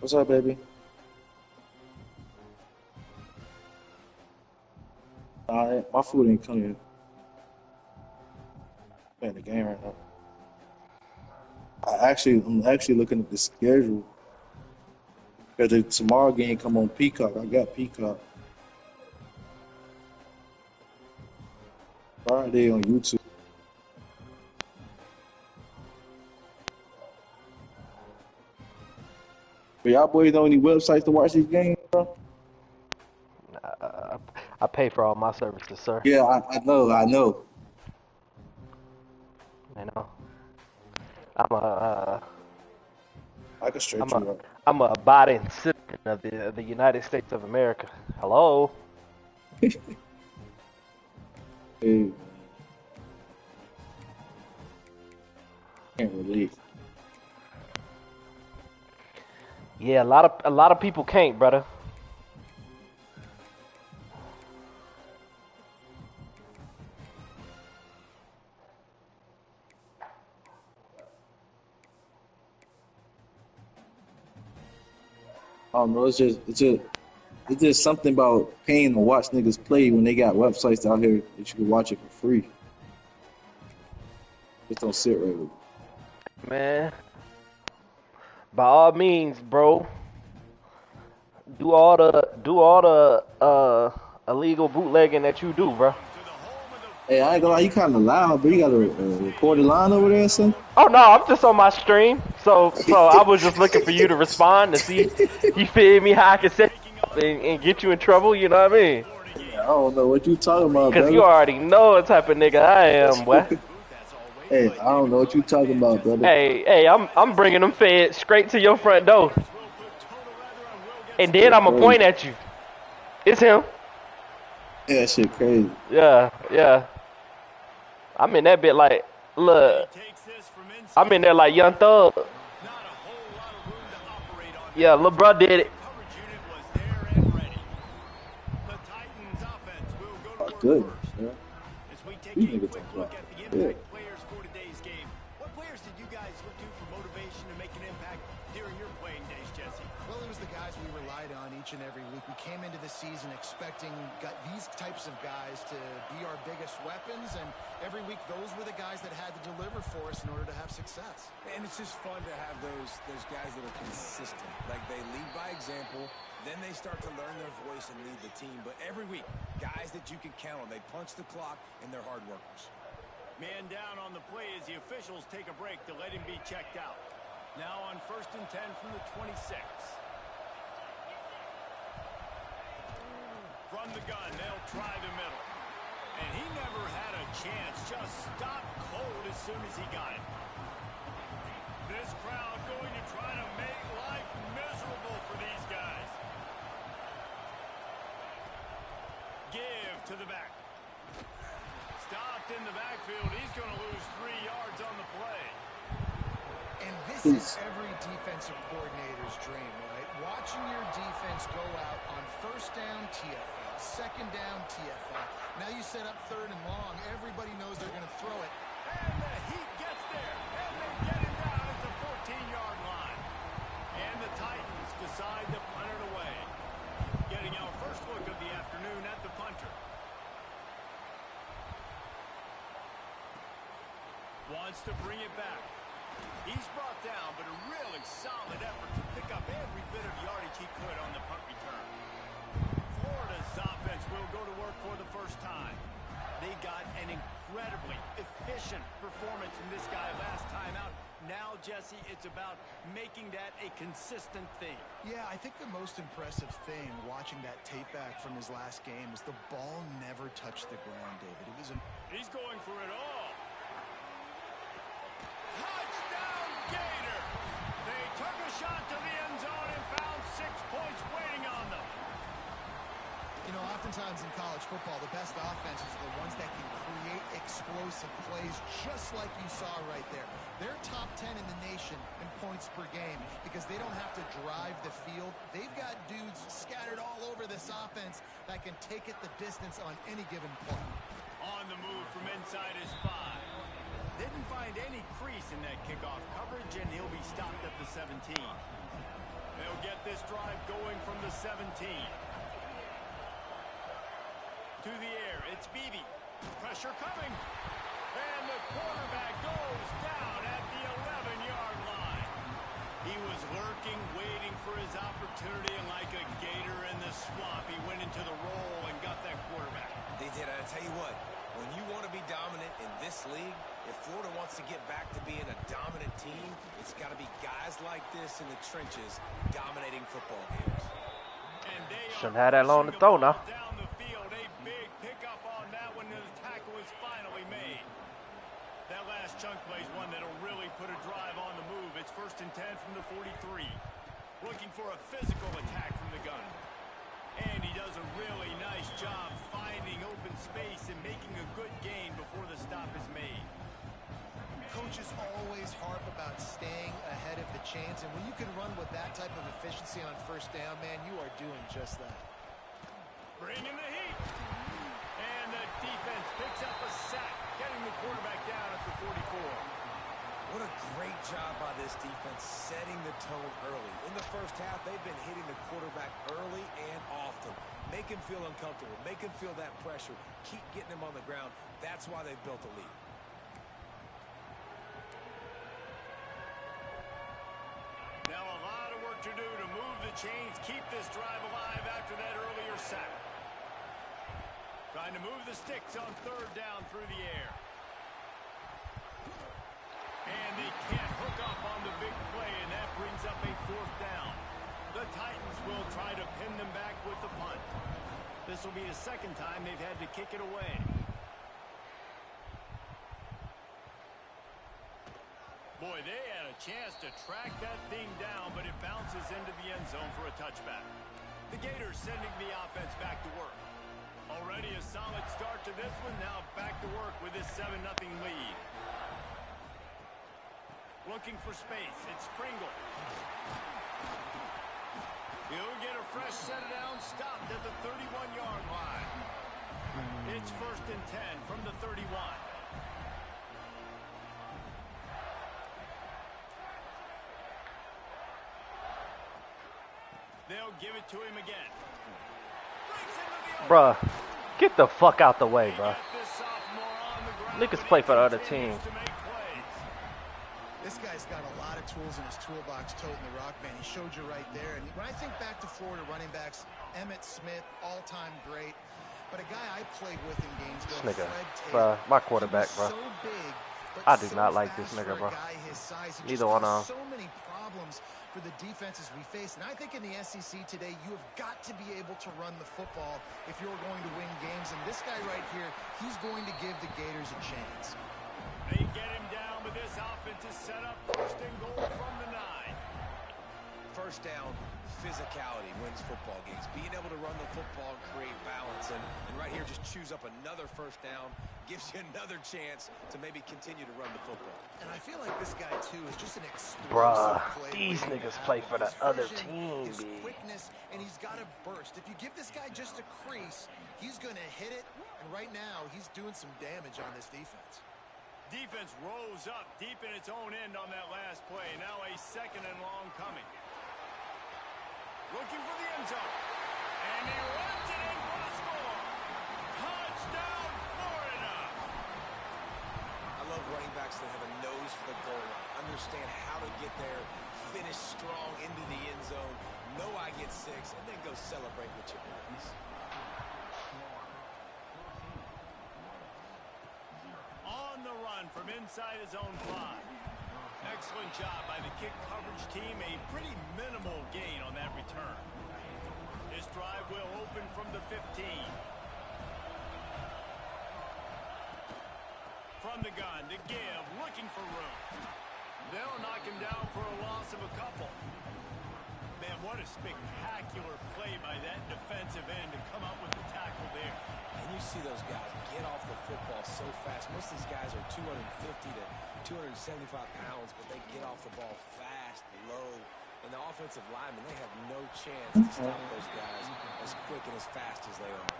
What's up, baby? My food ain't coming yet. Playing the game right now. I'm actually looking at the schedule because the tomorrow game come on Peacock. I got Peacock. Friday on YouTube. But y'all boys know any websites to watch these games, bro? I pay for all my services, sir. Yeah, I know. You know, I'm a I can stretch you out. I'm a abiding citizen of the United States of America. Hello. Hey, can't relate. Yeah, a lot of people can't, brother. I don't know. It's just something about paying to watch niggas play when they got websites out here that you can watch it for free. Just don't sit right with it. Man, by all means, bro. Do all the illegal bootlegging that you do, bro. Hey, I ain't gonna lie, you kind of loud, but you got a recorded line over there or something? Oh no, I'm just on my stream. So I was just looking for you to respond to see, you feel me, how I can set you up and get you in trouble. You know what I mean? I don't know what you talking about, Cause brother. you already know what type of nigga I am, boy. Hey, I don't know what you talking about, brother. Hey, I'm bringing them feds straight to your front door, and then I'ma point at you. It's him. Yeah, that shit crazy. Yeah. I'm in that bit like, look, I'm in there like Young Thug. Yeah, lil' bro did it. Oh, good. Yeah. These niggas talking about yeah. What players did you guys look to for motivation to make an impact during your playing days, Jesse? Well, it was the guys we relied on each and every week. We came into the season expecting these types of guys to be our biggest weapons, and every week those were the guys that had to deliver for us in order to have success. And it's just fun to have those guys that are consistent. Like, they lead by example, then they start to learn their voice and lead the team. But every week, guys that you can count on. They punch the clock, and they're hard workers. Man down on the play as the officials take a break to let him be checked out. Now on 1st and 10 from the 26. From the gun, they'll try the middle. And he never had a chance. Just stopped cold as soon as he got it. This crowd going to try to make life miserable for these guys. Give to the back. Stopped in the backfield. He's going to lose 3 yards on the play. And this is every defensive coordinator's dream, right? Watching your defense go out on 1st down TFL, 2nd down TFL. Now you set up 3rd and long. Everybody knows they're going to throw it. And the Heat gets there. And they get him down at the 14-yard line. And the Titans decide to punt it away. Getting our first look of the afternoon at the punter. Wants to bring it back. He's brought down, but a really solid effort to pick up every bit of yardage he could on the punt return. Florida's offense will go to work for the first time. They got an incredibly efficient performance from this guy last time out. Now, Jesse, it's about making that a consistent thing. Yeah, I think the most impressive thing watching that tape back from his last game is the ball never touched the ground, David. It was He's going for it all. Touchdown, Gator! They took a shot to the end zone and found 6 points waiting on them. You know, oftentimes in college football, the best offenses are the ones that can create explosive plays, just like you saw right there. They're top 10 in the nation in points per game because they don't have to drive the field. They've got dudes scattered all over this offense that can take it the distance on any given point. On the move from inside his 5. Didn't find any crease in that kickoff coverage, and he'll be stopped at the 17. They'll get this drive going from the 17. To the air, it's Beebe. Pressure coming. And the quarterback goes down at the 11-yard line. He was lurking, waiting for his opportunity, and like a gator in the swamp, he went into the roll and got that quarterback. They did. I tell you what, when you want to be dominant in this league, if Florida wants to get back to being a dominant team, it's got to be guys like this in the trenches dominating football games. And they Shouldn't have that long to throw now. down the field. A big pickup on that one, and the tackle is finally made. That last chunk play is one that'll really put a drive on the move. It's 1st and 10 from the 43. Looking for a physical attack from the gun. And he does a really nice job finding open space and making a good gain before the stop is made. Coaches always harp about staying ahead of the chains, and when you can run with that type of efficiency on 1st down, man, you are doing just that. Bring in the heat. And the defense picks up a sack, getting the quarterback down at the 44. What a great job by this defense setting the tone early. In the first half, they've been hitting the quarterback early and often. Make him feel uncomfortable. Make him feel that pressure. Keep getting him on the ground. That's why they've built a lead. Now a lot of work to do to move the chains, keep this drive alive after that earlier sack. Trying to move the sticks on 3rd down through the air. And they can't hook up on the big play, and that brings up a 4th down. The Titans will try to pin them back with the punt. This will be the 2nd time they've had to kick it away. Boy, they had a chance to track that thing down, but it bounces into the end zone for a touchback. The Gators sending the offense back to work. Already a solid start to this one. Now back to work with this 7-0 lead. Looking for space. It's Pringle. He'll get a fresh set down, stopped at the 31-yard line. It's 1st and 10 from the 31. They'll give it to him again. Bruh, get the fuck out the way, bruh. Niggas play for the other team. This guy's got a lot of tools in his toolbox toting the rock, man. He showed you right there. And when I think back to Florida running backs, Emmitt Smith, all-time great. But a guy I played with in games, This nigga, bruh, my quarterback, bruh. so big, but I do so not like this fast nigga, for a bro. guy his size. He Neither just one of caused so many problems for the defenses we face. And I think in the SEC today, you have got to be able to run the football if you're going to win games. And this guy right here, he's going to give the Gators a chance. They get him down, but this offense is set up 1st and goal from the 9. 1st down, physicality wins football games. Being able to run the football and create balance. And right here, just choose up another 1st down. Gives you another chance to maybe continue to run the football. And I feel like this guy, too, is just an explosive Bruh, play. these niggas His play for the other vision, team, his B. quickness, and he's got a burst. If you give this guy just a crease, he's going to hit it. And right now, he's doing some damage on this defense. Defense rose up deep in its own end on that last play. Now a 2nd and long coming. Looking for the end zone. And he runs it in for the score. Touchdown, Florida. I love running backs that have a nose for the goal line, understand how to get there, finish strong into the end zone, know I get 6, and then go celebrate with your boys. On the run from inside his own 5. Excellent job by the kick coverage team. A pretty minimal gain on that return. This drive will open from the 15. From the gun to give, looking for room. They'll knock him down for a loss of a couple. Man, what a spectacular play by that defensive end to come up with the tackle there. And you see those guys get off the football so fast. Most of these guys are 250 to 275 pounds, but they get off the ball fast, low. And the offensive linemen, they have no chance to stop those guys as quick and as fast as they are.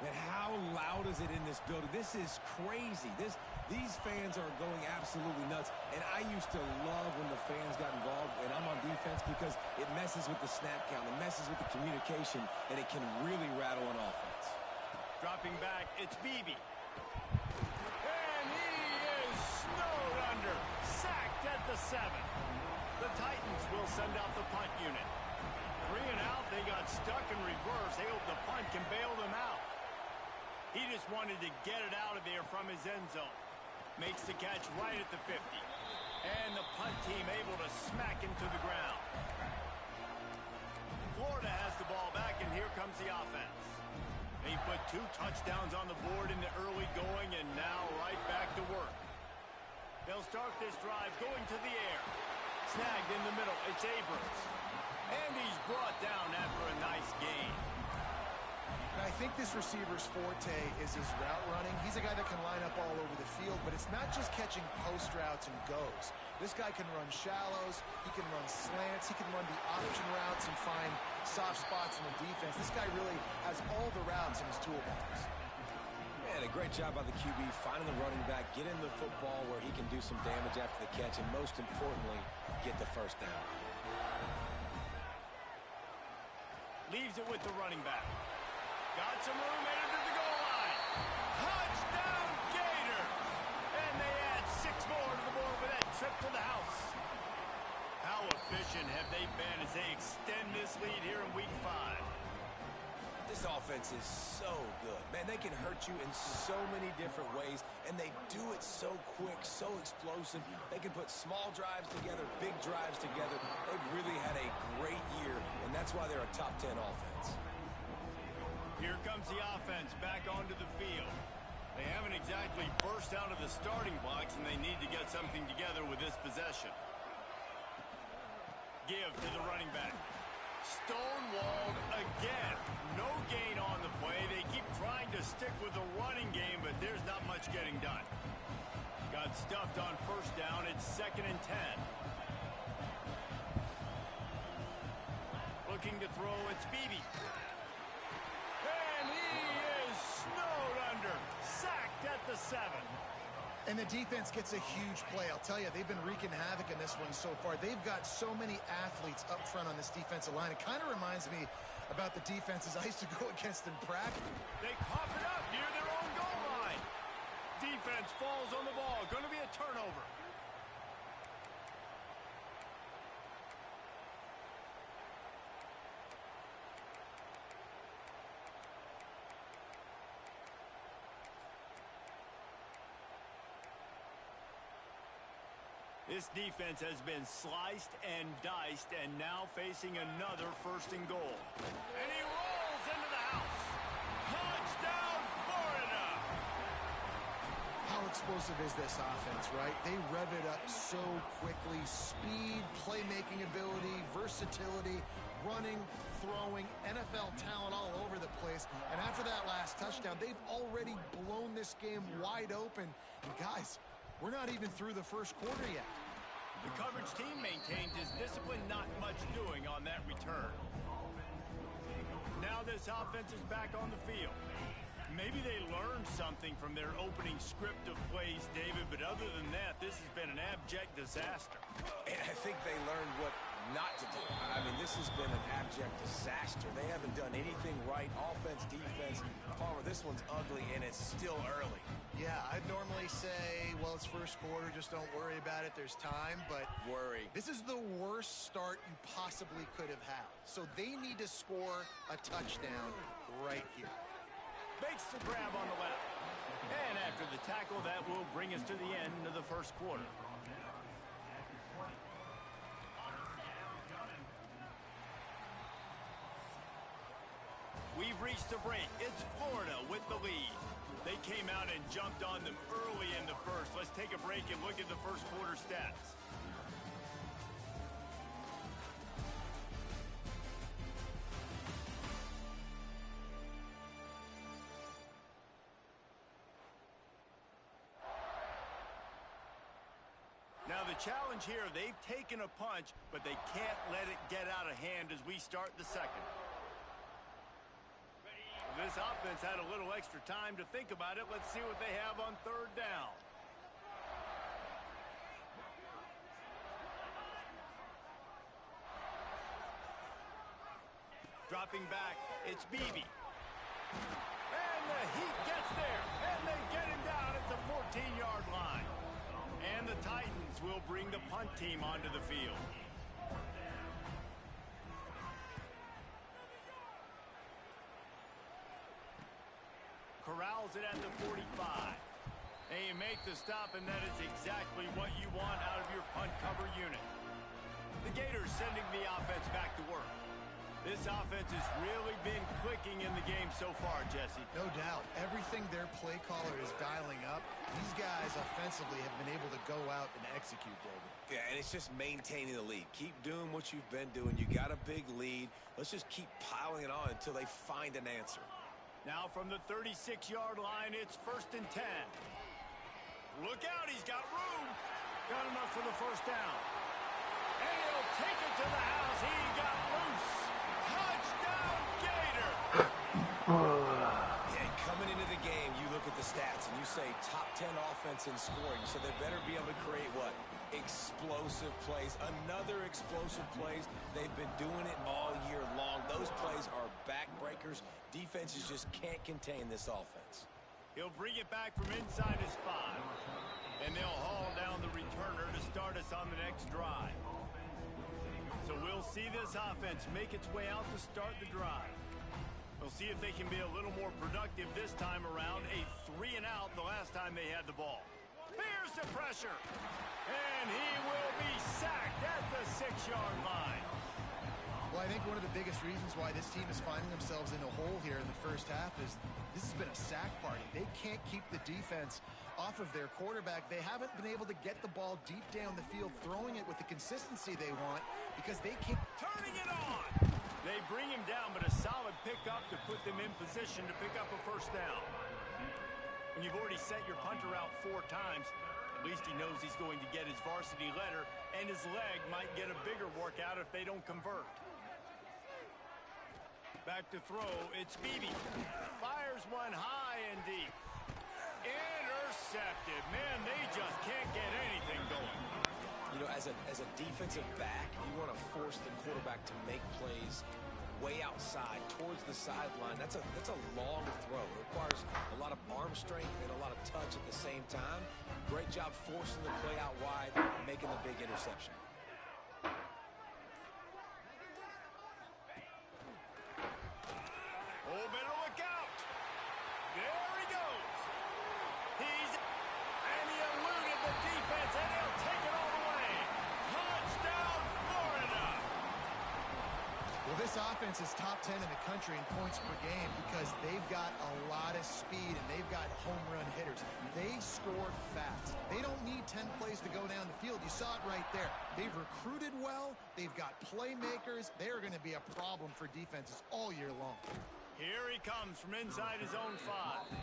Man, how loud is it in this building? This is crazy. This These fans are going absolutely nuts, and I used to love when the fans got involved, and I'm on defense because it messes with the snap count, it messes with the communication, and it can really rattle an offense. Dropping back, it's Beebe. And he is snowed under, sacked at the 7. The Titans will send out the punt unit. 3 and out, they got stuck in reverse. They hope the punt can bail them out. He just wanted to get it out of there from his end zone. Makes the catch right at the 50. And the punt team able to smack him to the ground. Florida has the ball back, and here comes the offense. They put 2 touchdowns on the board in the early going, and now right back to work. They'll start this drive going to the air. Snagged in the middle, it's Abrams. And he's brought down after a nice gain. I think this receiver's forte is his route running. He's a guy that can line up all over the field, but it's not just catching post routes and goes. This guy can run shallows, he can run slants, he can run the option routes and find soft spots in the defense. This guy really has all the routes in his toolbox. And a great job by the QB finding the running back, getting the football where he can do some damage after the catch, and most importantly, get the first down. Leaves it with the running back. Got some room, headed to the goal line. Touchdown, Gator! And they add 6 more to the board with that trip to the house. How efficient have they been as they extend this lead here in Week 5? This offense is so good. Man, they can hurt you in so many different ways, and they do it so quick, so explosive. They can put small drives together, big drives together. They've really had a great year, and that's why they're a top 10 offense. Here comes the offense back onto the field. They haven't exactly burst out of the starting blocks, and they need to get something together with this possession. Give to the running back. Stonewalled again. No gain on the play. They keep trying to stick with the running game, but there's not much getting done. Got stuffed on first down. It's 2nd and 10. Looking to throw, it's Beebe. And he is snowed under. Sacked at the 7. And the defense gets a huge play. I'll tell you, they've been wreaking havoc in this one so far. They've got so many athletes up front on this defensive line. It kind of reminds me about the defenses I used to go against in practice. They cough it up near their own goal line. Defense falls on the ball. Going to be a turnover. This defense has been sliced and diced, and now facing another 1st and goal. And he rolls into the house. Touchdown, Florida! How explosive is this offense, right? They rev it up so quickly. Speed, playmaking ability, versatility, running, throwing, NFL talent all over the place. And after that last touchdown, they've already blown this game wide open. And guys, we're not even through the 1st quarter yet. The coverage team maintains his discipline, not much doing on that return. Now this offense is back on the field. Maybe they learned something from their opening script of plays, David, but other than that, this has been an abject disaster. And I think they learned what not to do. I mean, this has been an abject disaster. They haven't done anything right. Offense, defense. Palmer, this one's ugly, and it's still early. Yeah, I'd normally say, well, it's 1st quarter, just don't worry about it, there's time, but Worry. This is the worst start you possibly could have had. So they need to score a touchdown right here. Makes the grab on the left. And after the tackle, that will bring us to the end of the 1st quarter. We've reached the break. It's Florida with the lead. They came out and jumped on them early in the 1st. Let's take a break and look at the 1st quarter stats. Now the challenge here, they've taken a punch, but they can't let it get out of hand as we start the 2nd. This offense had a little extra time to think about it. Let's see what they have on 3rd down. dropping back. It's Beebe. And the Heat gets there, and they get him down at the 14-yard line. And the Titans will bring the punt team onto the field. Corrals it at the 45. And you make the stop, and that is exactly what you want out of your punt cover unit. The Gators sending the offense back to work. This offense has really been clicking in the game so far, Jesse. No doubt. Everything their play caller is dialing up, these guys offensively have been able to go out and execute, David. Yeah, and it's just maintaining the lead. Keep doing what you've been doing. You got a big lead. Let's just keep piling it on until they find an answer. Now from the 36-yard line, it's 1st and 10. Look out, he's got room. Got enough for the first down. And he'll take it to the house. He got loose. Touchdown, Gator. Yeah, coming into the game, you look at the stats and you say top 10 offense in scoring. So they better be able to create what? Explosive plays. Another explosive plays. They've been doing it all year long. Those plays are backbreakers. Defenses just can't contain this offense. He'll bring it back from inside his 5. And they'll haul down the returner to start us on the next drive. So we'll see this offense make its way out to start the drive. We'll see if they can be a little more productive this time around. A 3-and-out the last time they had the ball. Here's the pressure. And he will be sacked at the 6-yard line. Well, I think one of the biggest reasons why this team is finding themselves in a hole here in the first half is this has been a sack party. They can't keep the defense off of their quarterback. They haven't been able to get the ball deep down the field, throwing it with the consistency they want because they keep turning it on. They bring him down, but a solid pickup to put them in position to pick up a first down. When you've already sent your punter out 4 times, at least he knows he's going to get his varsity letter, and his leg might get a bigger workout if they don't convert. Back to throw, it's Beebe. Fires one high and deep. Intercepted. Man, they just can't get anything going. You know, as a defensive back, you want to force the quarterback to make plays way outside towards the sideline. That's a long throw. It requires a lot of arm strength and a lot of touch at the same time. Great job forcing the play out wide, making the big interception. Oh, better look out. There he goes. And he eluded the defense, and he'll take it all the way. Touchdown, Florida. Well, this offense is top 10 in the country in points per game because they've got a lot of speed and they've got home run hitters. They score fast. They don't need 10 plays to go down the field. You saw it right there. They've recruited well. They've got playmakers. They're going to be a problem for defenses all year long. Here he comes from inside his own 5.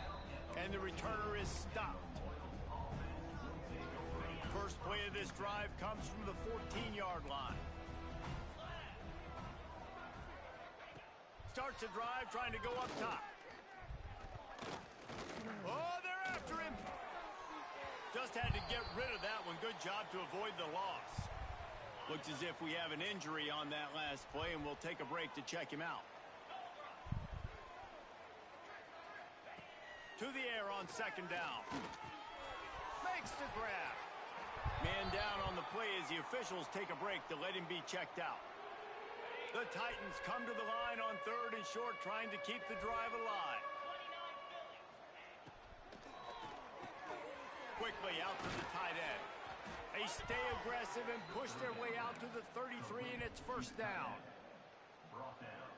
And the returner is stopped. First play of this drive comes from the 14-yard line. Starts a drive trying to go up top. Oh, they're after him. Just had to get rid of that one. Good job to avoid the loss. Looks as if we have an injury on that last play, and we'll take a break to check him out. To the air on 2nd down. Makes the grab. Man down on the play as the officials take a break to let him be checked out. The Titans come to the line on 3rd and short, trying to keep the drive alive. Quickly out to the tight end. They stay aggressive and push their way out to the 33, and it's 1st down.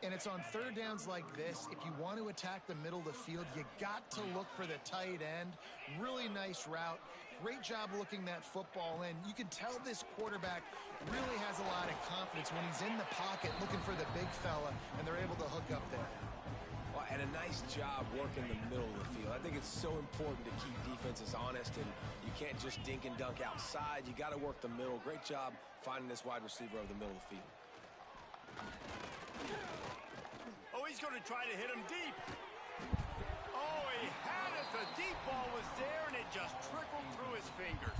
And it's on 3rd downs like this. If you want to attack the middle of the field, you got to look for the tight end. Really nice route. Great job looking that football in. You can tell this quarterback really has a lot of confidence when he's in the pocket looking for the big fella, and they're able to hook up there. Well, and a nice job working the middle of the field. I think it's so important to keep defenses honest, and you can't just dink and dunk outside. You got to work the middle. Great job finding this wide receiver over the middle of the field. Oh, he's going to try to hit him deep. Oh, he had it. The deep ball was there, and it just trickled through his fingers.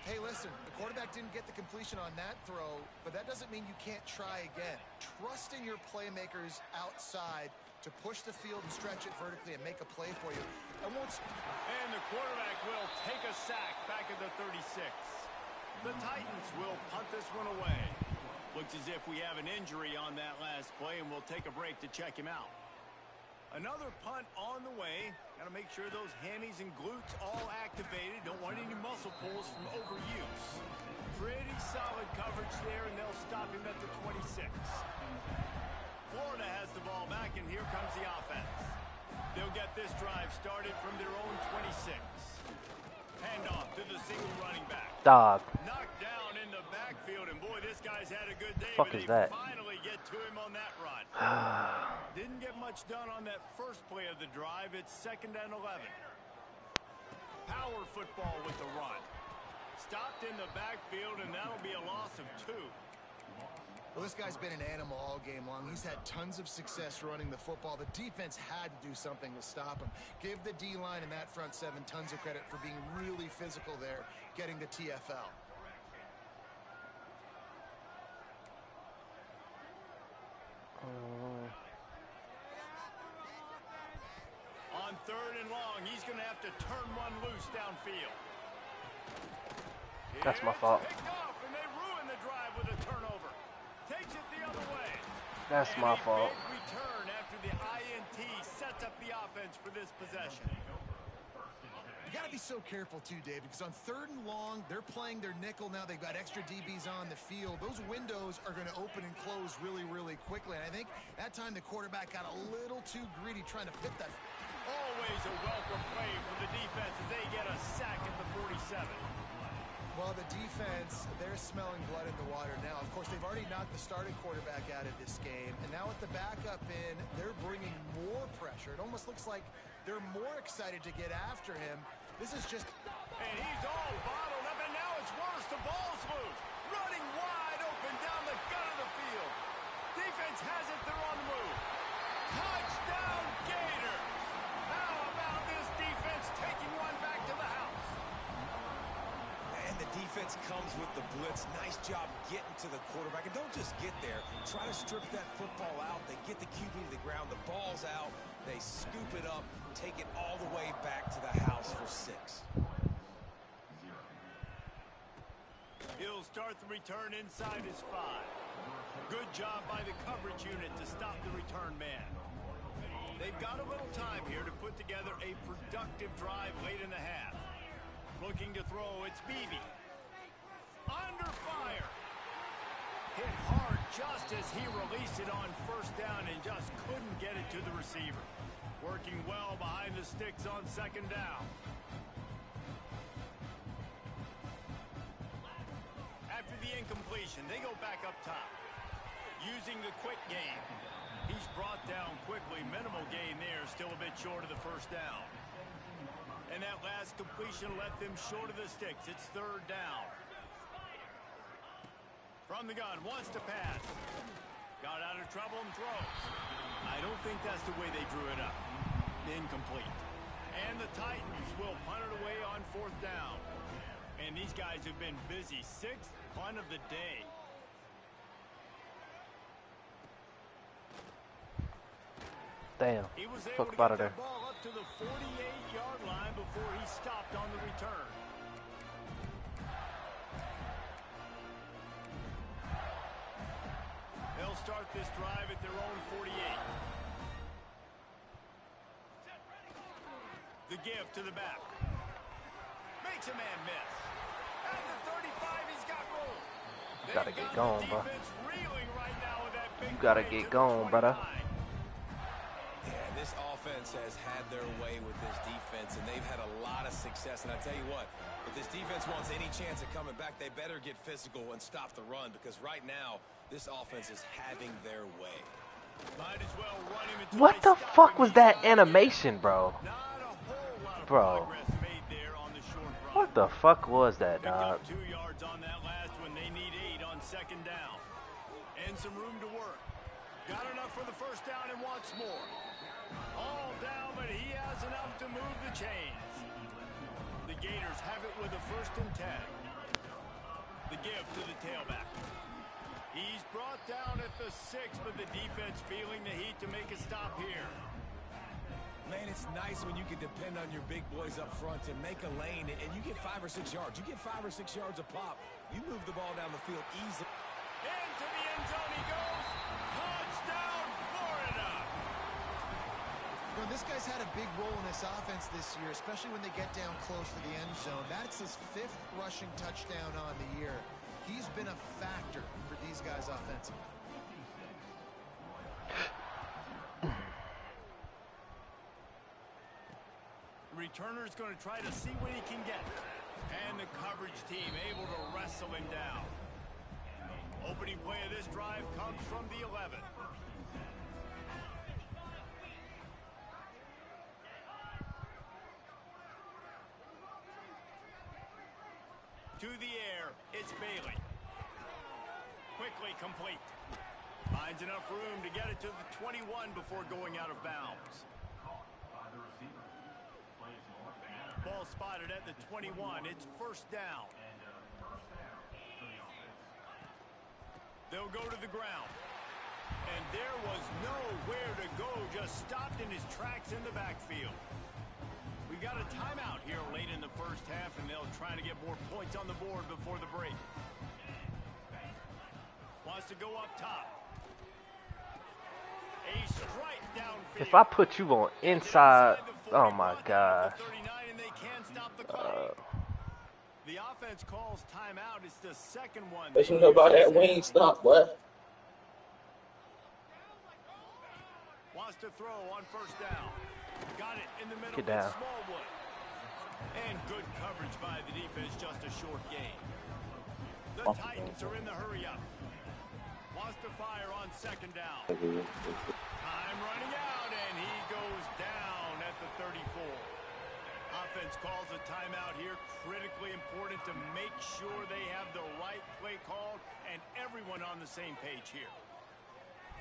Hey, listen, the quarterback didn't get the completion on that throw, but that doesn't mean you can't try again. Trust in your playmakers outside to push the field and stretch it vertically and make a play for you. And the quarterback will take a sack back at the 36. The Titans will punt this one away. Looks as if we have an injury on that last play, and we'll take a break to check him out. Another punt on the way. Got to make sure those hammies and glutes all activated. Don't want any muscle pulls from overuse. Pretty solid coverage there, and they'll stop him at the 26. Florida has the ball back, and here comes the offense. They'll get this drive started from their own 26. Handoff to the single running back. Dog. Knocked down in the backfield, and boy, this guy's had a good day. Fuck but is they that? finally get to him on that run. Didn't get much done on that first play of the drive. It's 2nd and 11. Power football with the run. Stopped in the backfield, and that'll be a loss of 2. Well, this guy's been an animal all game long. He's had tons of success running the football. The defense had to do something to stop him. Give the D-line and that front 7 tons of credit for being really physical there, getting the TFL. On 3rd and long, he's going to have to turn one loose downfield. That's my fault. It's picked off, and they ruin the drive with a turnover. Takes it the other way. That's And my a fault. big return after the INT sets up the offense for this possession. You got to be so careful, too, Dave, because on 3rd and long, they're playing their nickel now. They've got extra DBs on the field. Those windows are going to open and close really, really quickly. And I think that time the quarterback got a little too greedy trying to fit that. Always a welcome play for the defense as they get a sack at the 47. Well, the defense, they're smelling blood in the water now. Of course, they've already knocked the starting quarterback out of this game. And now with the backup in, they're bringing more pressure. It almost looks like they're more excited to get after him. This is just... And he's all bottled up, and now it's worse. The ball's loose. Running wide open down the gut of the field. Defense has it. They're on the move. Touchdown, Gator. How about this defense taking one back to the house? And the defense comes with the blitz. Nice job getting to the quarterback. And don't just get there. Try to strip that football out. They get the QB to the ground. The ball's out. They scoop it up, take it all the way back to the house for 6. He'll start the return inside his 5. Good job by the coverage unit to stop the return man. They've got a little time here to put together a productive drive late in the half. Looking to throw, it's Beebe. Under fire. Hit hard just as he released it on 1st down and just couldn't get it to the receiver. Working well behind the sticks on 2nd down. After the incompletion, they go back up top. Using the quick game. He's brought down quickly. Minimal gain there, still a bit short of the 1st down. And that last completion left them short of the sticks. It's 3rd down. From the gun, wants to pass. Got out of trouble and throws. I don't think that's the way they drew it up. Incomplete. And the Titans will punt it away on 4th down. And these guys have been busy. 6th punt of the day. Damn. He was Fuck able to out get of there. the ball up to the 48-yard line before he stopped on the return. They'll start this drive at their own 48. The give to the back. Makes a man miss. At the 35, he's got room. You gotta get going, bro. You gotta get going, brother. Yeah, this offense has had their way with this defense, and they've had a lot of success. And I tell you what, if this defense wants any chance of coming back, they better get physical and stop the run, because right now, this offense is having their way. Might as well run him until What they the stop fuck him. was He's that not animation, bro? Not a whole lot of Bro. progress made there on the short run. What the fuck was that, Picked dog? up 2 yards on that last one. They need 8 on 2nd down. And some room to work. Got enough for the 1st down and wants more. All down, but he has enough to move the chains. The Gators have it with a 1st and 10. to the tailback. He's brought down at the 6, but the defense feeling the heat to make a stop here. Man, it's nice when you can depend on your big boys up front to make a lane, and you get 5 or 6 yards. You get 5 or 6 yards a pop. You move the ball down the field easily. Into the end zone he goes. Touchdown, Florida. You know, this guy's had a big role in this offense this year, especially when they get down close to the end zone. That's his 5th rushing touchdown on the year. He's been a factor for these guys offensively. Returner's going to try to see what he can get. And the coverage team able to wrestle him down. Opening play of this drive comes from the 11. To the air, it's Bailey. Quickly complete. Finds enough room to get it to the 21 before going out of bounds. Ball spotted at the 21. It's first down. They'll go to the ground. And there was nowhere to go, just stopped in his tracks in the backfield. We got a timeout here late in the first half, and they'll try to get more points on the board before the break. Wants to go up top. A strike downfield. If I put you on inside, oh my gosh. The offense calls timeout. It's the second one. Let you know about that wing stop, boy. Wants to throw on first down. Got it in the middle. Get down. Smallwood. And good coverage by the defense. Just a short gain. The Titans are in the hurry up. Wants to fire on second down. Time running out, and he goes down at the 34. Offense calls a timeout here. Critically important to make sure they have the right play called and everyone on the same page here.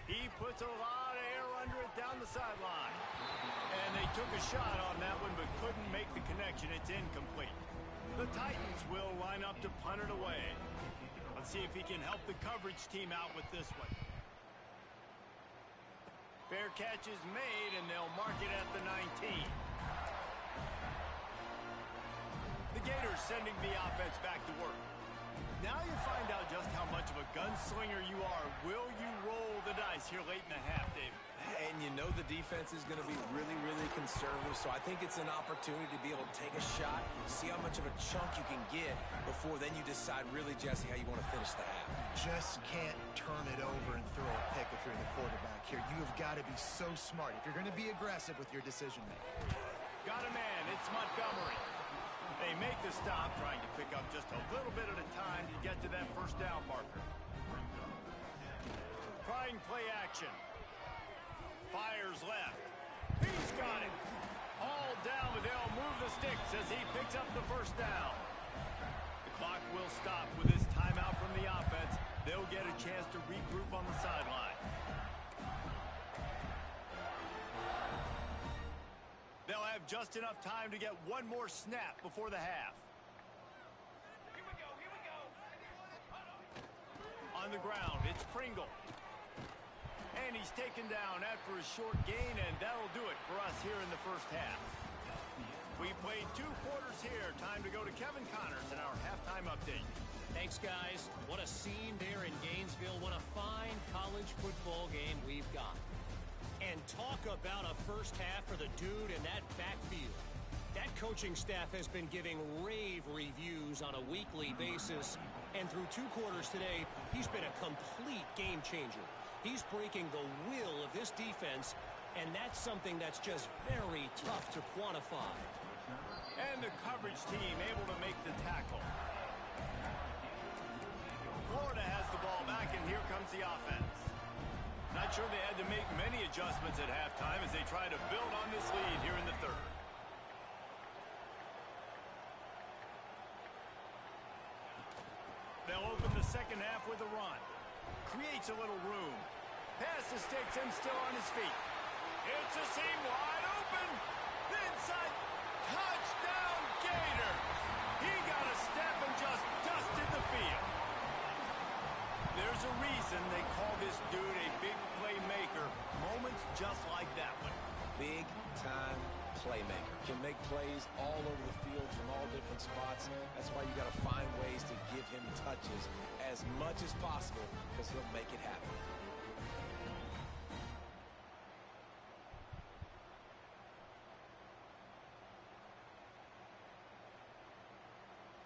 He puts a lot of air under it down the sideline. And they took a shot on that one but couldn't make the connection. It's incomplete. The Titans will line up to punt it away. Let's see if he can help the coverage team out with this one. Fair catch is made, and they'll mark it at the 19. The Gators sending the offense back to work. Now you find out just how much of a gunslinger you are. Will you roll the dice here late in the half, Dave? And you know the defense is going to be really, really conservative, so I think it's an opportunity to be able to take a shot, see how much of a chunk you can get before then you decide really, Jesse, how you want to finish the half. Just can't turn it over and throw a pick if you're the quarterback here. You have got to be so smart if you're going to be aggressive with your decision making. Got a man. It's Montgomery. They make the stop, trying to pick up just a little bit at a time to get to that first down marker. Trying play action. Fires left. He's got it. All down, but they'll move the sticks as he picks up the first down. The clock will stop with this timeout from the offense. They'll get a chance to regroup on the sideline. They'll have just enough time to get one more snap before the half. Here we go. On the ground, it's Pringle. And he's taken down after a short gain, and that'll do it for us here in the first half. We played 2 quarters here. Time to go to Kevin Connors in our halftime update. Thanks, guys. What a scene there in Gainesville. What a fine college football game we've got. And talk about a first half for the dude in that backfield. That coaching staff has been giving rave reviews on a weekly basis. And through 2 quarters today, he's been a complete game changer. He's breaking the will of this defense, and that's something that's just very tough to quantify. And the coverage team able to make the tackle. Florida has the ball back, and here comes the offense. Not sure they had to make many adjustments at halftime as they try to build on this lead here in the third. They'll open the second half with a run. Creates a little room. Pass the sticks and still on his feet. It's a seam wide open. Inside. Touchdown, Gator. He got a step and just dusted the field. Listen, they call this dude a big playmaker. Moments just like that one. Big-time playmaker. Can make plays all over the field from all different spots. That's why you got to find ways to give him touches as much as possible because he'll make it happen.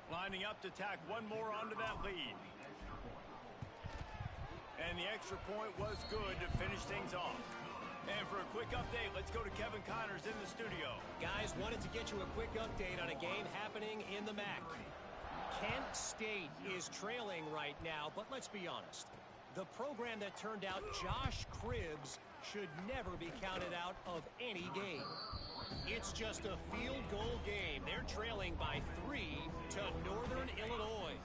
Lining up to tack one more onto that lead. And the extra point was good to finish things off. And for a quick update, let's go to Kevin Connors in the studio. Guys, wanted to get you a quick update on a game happening in the MAC. Kent State is trailing right now, but let's be honest. The program that turned out Josh Cribbs should never be counted out of any game. It's just a field goal game. They're trailing by 3 to Northern Illinois.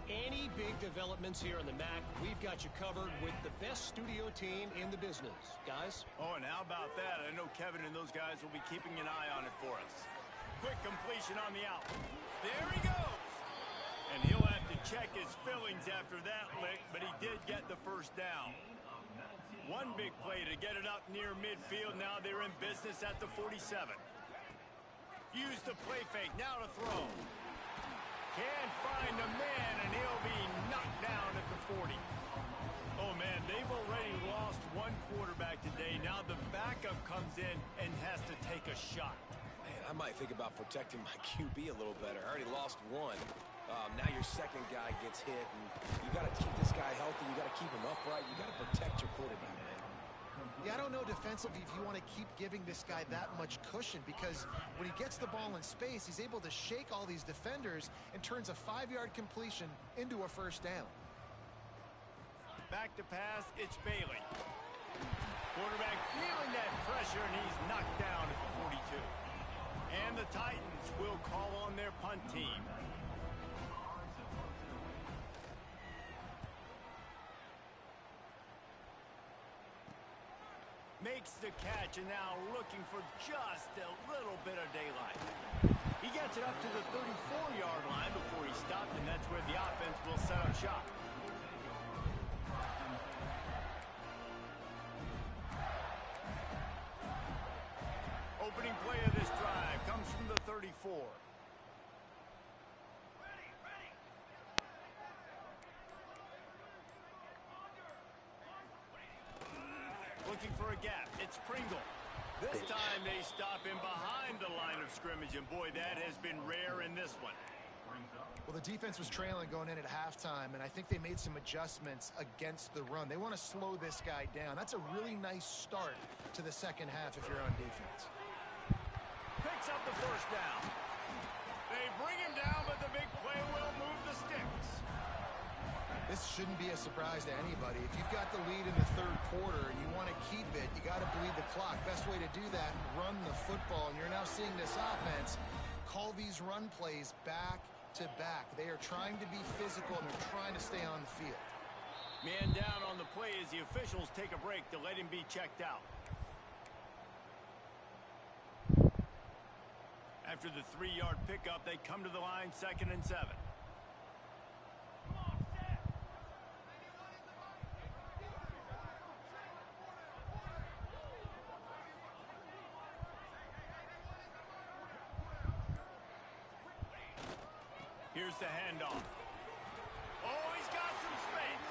Any big developments here in the MAC, we've got you covered with the best studio team in the business. Guys? Oh, and how about that? I know Kevin and those guys will be keeping an eye on it for us. Quick completion on the out. There he goes. And he'll have to check his fillings after that lick, but he did get the first down. One big play to get it up near midfield. Now they're in business at the 47. Use the play fake. Now to throw. Can't find a man, and he'll be knocked down at the 40. Oh, man, they've already lost one quarterback today. Now the backup comes in and has to take a shot. Man, I might think about protecting my QB a little better. I already lost one. Now your second guy gets hit, and you got to keep this guy healthy. You got to keep him upright. You got to protect your quarterback, man. Yeah, I don't know defensively if you want to keep giving this guy that much cushion because when he gets the ball in space, he's able to shake all these defenders and turns a 5-yard completion into a first down. Back to pass, it's Bailey. Quarterback feeling that pressure, and he's knocked down at the 42. And the Titans will call on their punt team. Makes the catch, and now looking for just a little bit of daylight. He gets it up to the 34-yard line before he stopped, and that's where the offense will set up shop. Opening play of this drive comes from the 34. Looking for a gap. It's Pringle. This time they stop him behind the line of scrimmage, and boy, that has been rare in this one. Well, the defense was trailing going in at halftime, and I think they made some adjustments against the run. They want to slow this guy down. That's a really nice start to the second half if you're on defense. Picks up the first down. They bring him down, but the big play will move the sticks. This shouldn't be a surprise to anybody. If you've got the lead in the third quarter and you want to keep it, you got to bleed the clock. Best way to do that, run the football. And you're now seeing this offense call these run plays back to back. They are trying to be physical, and they're trying to stay on the field. Man down on the play as the officials take a break to let him be checked out. After the 3-yard pickup, they come to the line, 2nd and 7. Here's the handoff. Oh, he's got some space.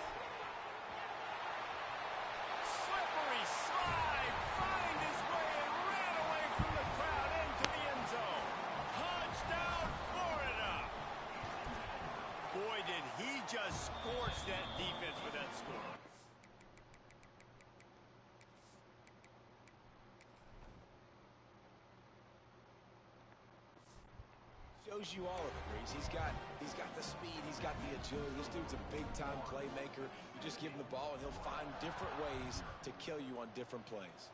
Slippery slide. Find his way and ran away from the crowd into the end zone. Touchdown, Florida. Boy, did he just scorch that defense with that score. Shows you all of it, Reese. He's got the speed, he's got the agility. This dude's a big-time playmaker. You just give him the ball, and he'll find different ways to kill you on different plays.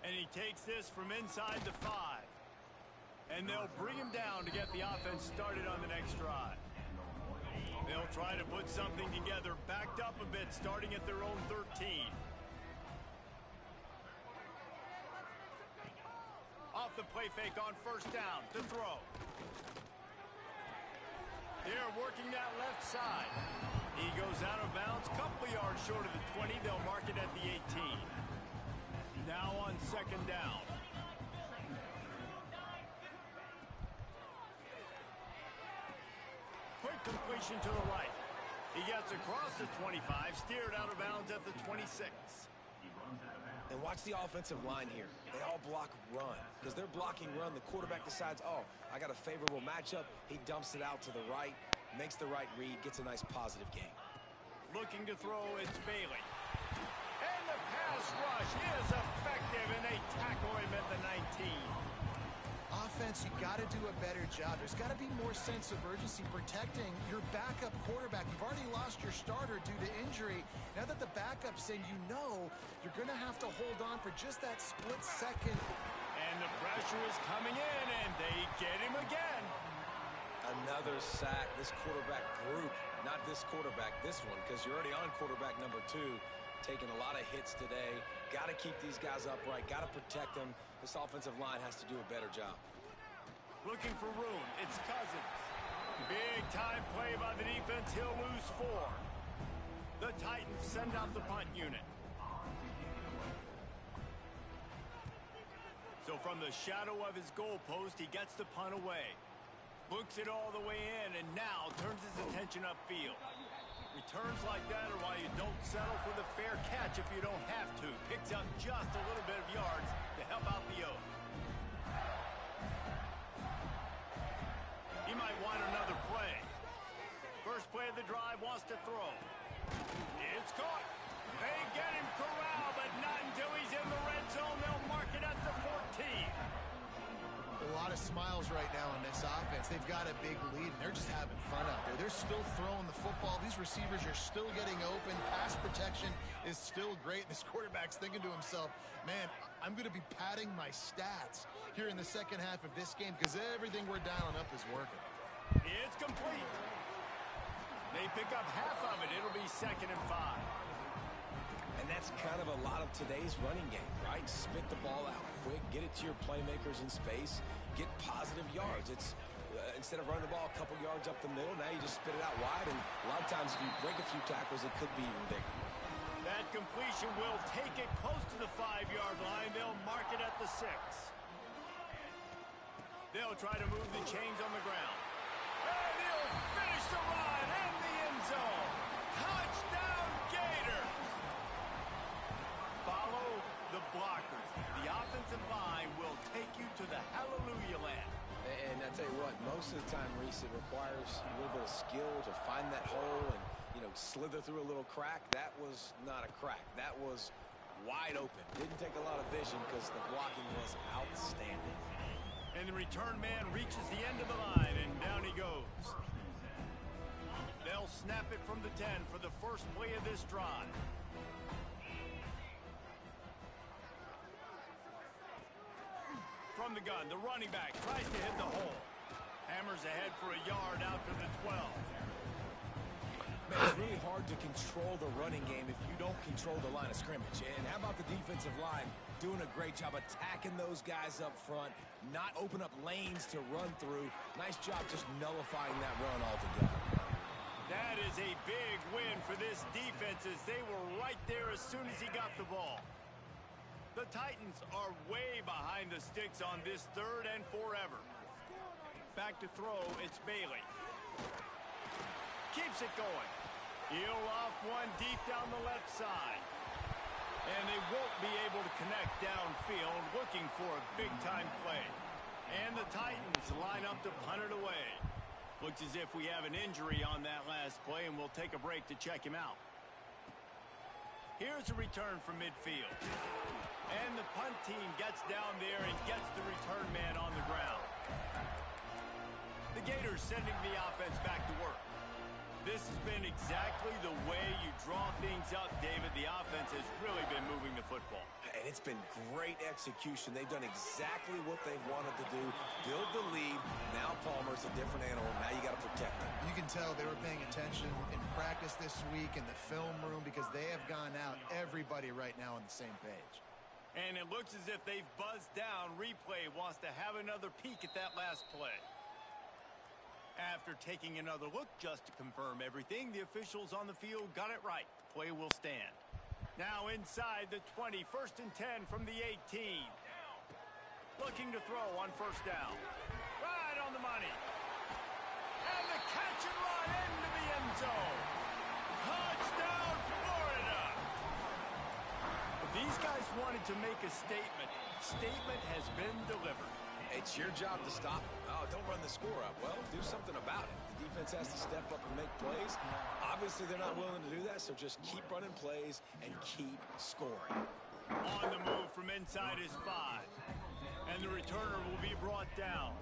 And he takes this from inside the 5. And they'll bring him down to get the offense started on the next drive. They'll try to put something together, backed up a bit, starting at their own 13. Off the play fake on first down to throw. They're working that left side. He goes out of bounds, couple of yards short of the 20. They'll mark it at the 18. Now on second down. Quick completion to the right. He gets across the 25, steered out of bounds at the 26. And watch the offensive line here. They all block run. Because they're blocking run, the quarterback decides, oh, I got a favorable matchup. He dumps it out to the right, makes the right read, gets a nice positive gain. Looking to throw, it's Bailey. And the pass rush is effective, and they tackle him at the 19. Offense, you got to do a better job. There's got to be more sense of urgency protecting your backup quarterback. You've already lost your starter due to injury. Now that the backup's in, you know you're going to have to hold on for just that split second. And the pressure is coming in, and they get him again. Another sack. This quarterback group, not this quarterback, this one, because you're already on quarterback number 2. Taking a lot of hits today. Got to keep these guys upright. Got to protect them. This offensive line has to do a better job. Looking for room. It's Cousins. Big time play by the defense. He'll lose 4. The Titans send out the punt unit. So from the shadow of his goalpost, he gets the punt away. Books it all the way in, and now turns his attention upfield. Returns like that are why you don't settle for the fair catch if you don't have to. Picks up just a little bit of yards to help out the O. He might want another play. First play of the drive, wants to throw. It's caught. They get him corralled, but not until he's in the red zone. They'll mark it at the 14. A lot of smiles right now in this offense. They've got a big lead, and they're just having fun out there. They're still throwing the football. These receivers are still getting open. Pass protection is still great. This quarterback's thinking to himself, man, I'm going to be padding my stats here in the second half of this game because everything we're dialing up is working. It's complete. They pick up half of it. It'll be 2nd and 5. And that's kind of a lot of today's running game, right? Spit the ball out quick, get it to your playmakers in space, get positive yards. It's instead of running the ball a couple yards up the middle, now you just spit it out wide, and a lot of times if you break a few tackles, it could be even bigger. That completion will take it close to the 5-yard line. They'll mark it at the 6. They'll try to move the chains on the ground. And he'll finish the run in the end zone. Touchdown, Gator! Follow the blockers. The offensive line will take you to the hallelujah land. And I tell you what, most of the time, Reese, it requires a little bit of skill to find that hole and, you know, slither through a little crack. That was not a crack. That was wide open. Didn't take a lot of vision because the blocking was outstanding. And the return man reaches the end of the line, and down he goes. They'll snap it from the 10 for the first play of this drive. From the gun, the running back tries to hit the hole. Hammers ahead for a yard out to the 12. Man, it's really hard to control the running game if you don't control the line of scrimmage. And how about the defensive line doing a great job attacking those guys up front, not open up lanes to run through. Nice job just nullifying that run altogether. That is a big win for this defense as they were right there as soon as he got the ball. The Titans are way behind the sticks on this 3rd and forever. Back to throw, it's Bailey. Keeps it going. He'll off one deep down the left side. And they won't be able to connect downfield, looking for a big-time play. And the Titans line up to punt it away. Looks as if we have an injury on that last play, and we'll take a break to check him out. Here's a return from midfield. And the punt team gets down there and gets the return man on the ground. The Gators sending the offense back to work. This has been exactly the way you draw things up, David. The offense has really been moving the football. And it's been great execution. They've done exactly what they've wanted to do. Build the lead. Now Palmer's a different animal. Now you got to protect him. You can tell they were paying attention in practice this week in the film room because they have gone out, everybody right now on the same page. And it looks as if they've buzzed down. Replay wants to have another peek at that last play. After taking another look just to confirm everything, the officials on the field got it right. Play will stand. Now inside the 20, 1st and 10 from the 18. Looking to throw on 1st down. Right on the money. And the catch and run into the end zone. Touchdown, Florida! If these guys wanted to make a statement has been delivered. It's your job to stop them. Oh, don't run the score up. Well, do something about it. The defense has to step up and make plays. Obviously, they're not willing to do that, so just keep running plays and keep scoring. On the move from inside is 5. And the returner will be brought down.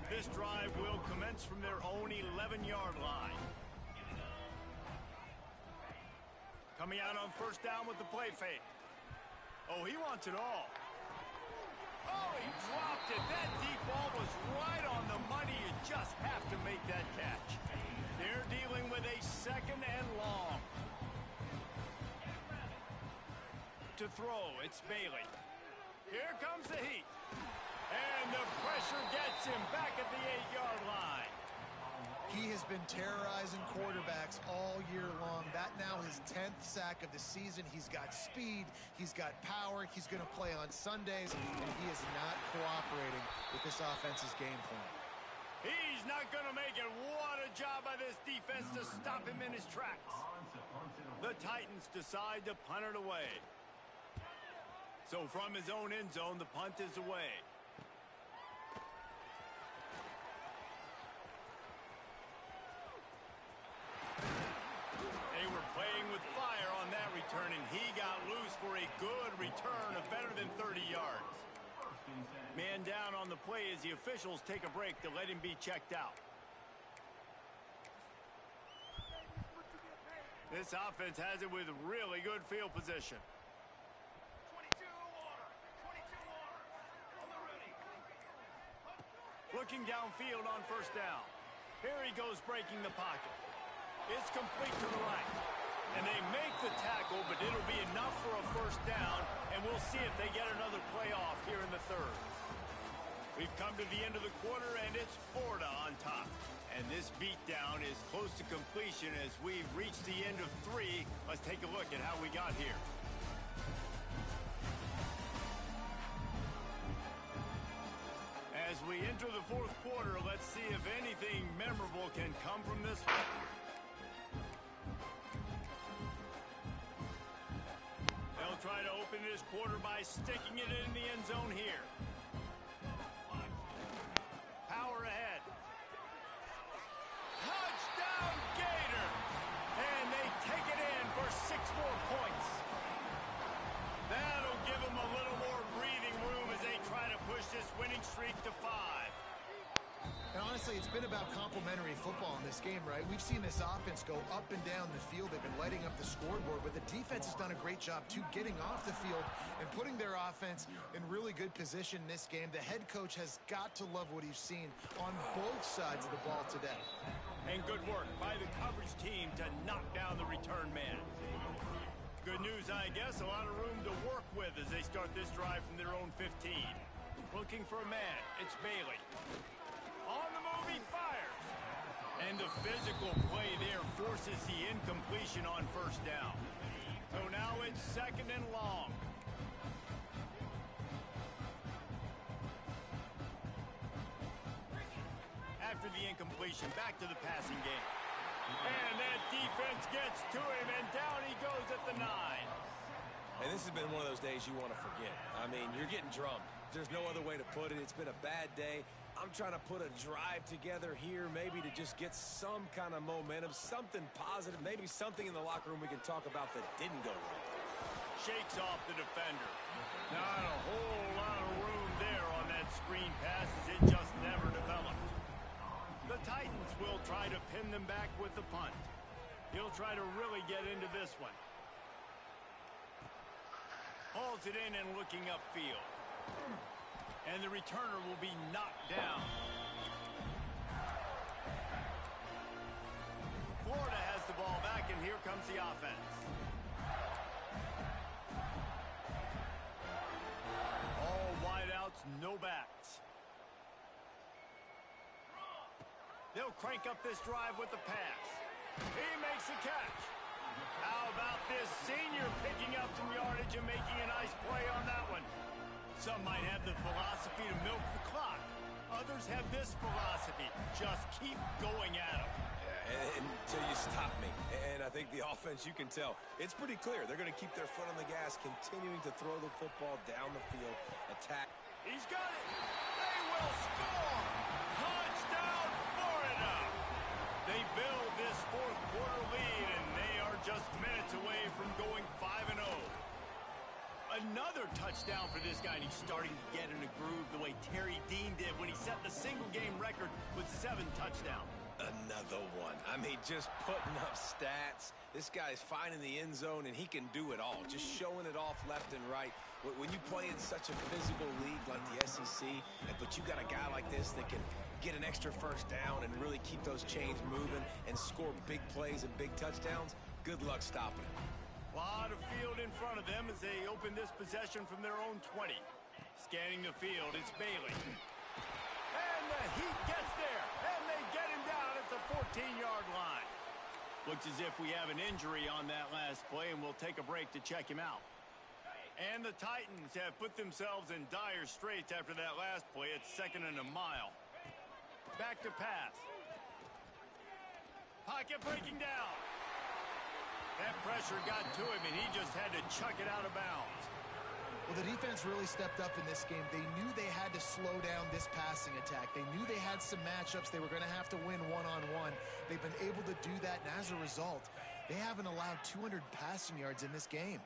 This drive will commence from their own 11-yard line. Coming out on 1st down with the play fake. Oh, he wants it all. Oh, he dropped it. That deep ball was right on the money. You just have to make that catch. They're dealing with a 2nd and long. To throw, it's Bailey. Here comes the heat. And the pressure gets him back at the 8-yard line. He has been terrorizing quarterbacks all year long. That now his 10th sack of the season. He's got speed. He's got power. He's going to play on Sundays, and he is not cooperating with this offense's game plan. He's not going to make it. What a job by this defense to stop him in his tracks. The Titans decide to punt it away. So from his own end zone, the punt is away. They were playing with fire on that return, and he got loose for a good return of better than 30 yards. Man down on the play as the officials take a break to let him be checked out. This offense has it with really good field position. Looking downfield on 1st down. Here he goes breaking the pocket. It's complete to the right. And they make the tackle, but it'll be enough for a 1st down, and we'll see if they get another play off here in the 3rd. We've come to the end of the quarter, and it's Florida on top. And this beatdown is close to completion as we've reached the end of 3. Let's take a look at how we got here. As we enter the 4th quarter, let's see if anything memorable can come from this one. They'll try to open this quarter by sticking it in the end zone here. Power ahead. Touchdown, Gator! And they take it in for 6 more points. That'll give them a little more breathing room as they try to push this winning streak to 5. And honestly, it's been about complementary football in this game, right? We've seen this offense go up and down the field. They've been lighting up the scoreboard, but the defense has done a great job, too, getting off the field and putting their offense in really good position in this game. The head coach has got to love what he's seen on both sides of the ball today. And good work by the coverage team to knock down the return man. Good news, I guess, a lot of room to work with as they start this drive from their own 15. Looking for a man, it's Bailey. On the move, he fires. And the physical play there forces the incompletion on 1st down. So now it's 2nd and long. After the incompletion, back to the passing game. And that defense gets to him, and down he goes at the 9. And this has been one of those days you want to forget. I mean, you're getting drummed. There's no other way to put it. It's been a bad day. I'm trying to put a drive together here, maybe to just get some kind of momentum, something positive, maybe something in the locker room we can talk about that didn't go right. Shakes off the defender. Not a whole lot of room there on that screen pass as it just never developed. The Titans will try to pin them back with the punt. He'll try to really get into this one. Hauls it in and looking upfield. And the returner will be knocked down. Florida has the ball back, and here comes the offense. All wideouts, no backs. They'll crank up this drive with the pass. He makes the catch. How about this senior picking up some yardage and making a nice play on that one? Some might have the philosophy to milk the clock. Others have this philosophy. Just keep going at them. Yeah, until you stop me. And I think the offense, you can tell, it's pretty clear. They're going to keep their foot on the gas, continuing to throw the football down the field, attack. He's got it. They will score. Touchdown, Florida. They build this fourth quarter lead, and they are just minutes away from going 5-0. Another touchdown for this guy, and he's starting to get in a groove the way Terry Dean did when he set the single-game record with 7 touchdowns. Another one. I mean, just putting up stats. This guy's finding the end zone, and he can do it all. Just showing it off left and right. When you play in such a physical league like the SEC, but you got a guy like this that can get an extra first down and really keep those chains moving and score big plays and big touchdowns, good luck stopping him. A lot of field in front of them as they open this possession from their own 20. Scanning the field, it's Bailey. And the Heat gets there, and they get him down at the 14-yard line. Looks as if we have an injury on that last play, and we'll take a break to check him out. And the Titans have put themselves in dire straits after that last play. It's 2nd and a mile. Back to pass. Pocket breaking down. That pressure got to him, and he just had to chuck it out of bounds. Well, the defense really stepped up in this game. They knew they had to slow down this passing attack. They knew they had some matchups they were going to have to win one-on-one. They've been able to do that, and as a result, they haven't allowed 200 passing yards in this game.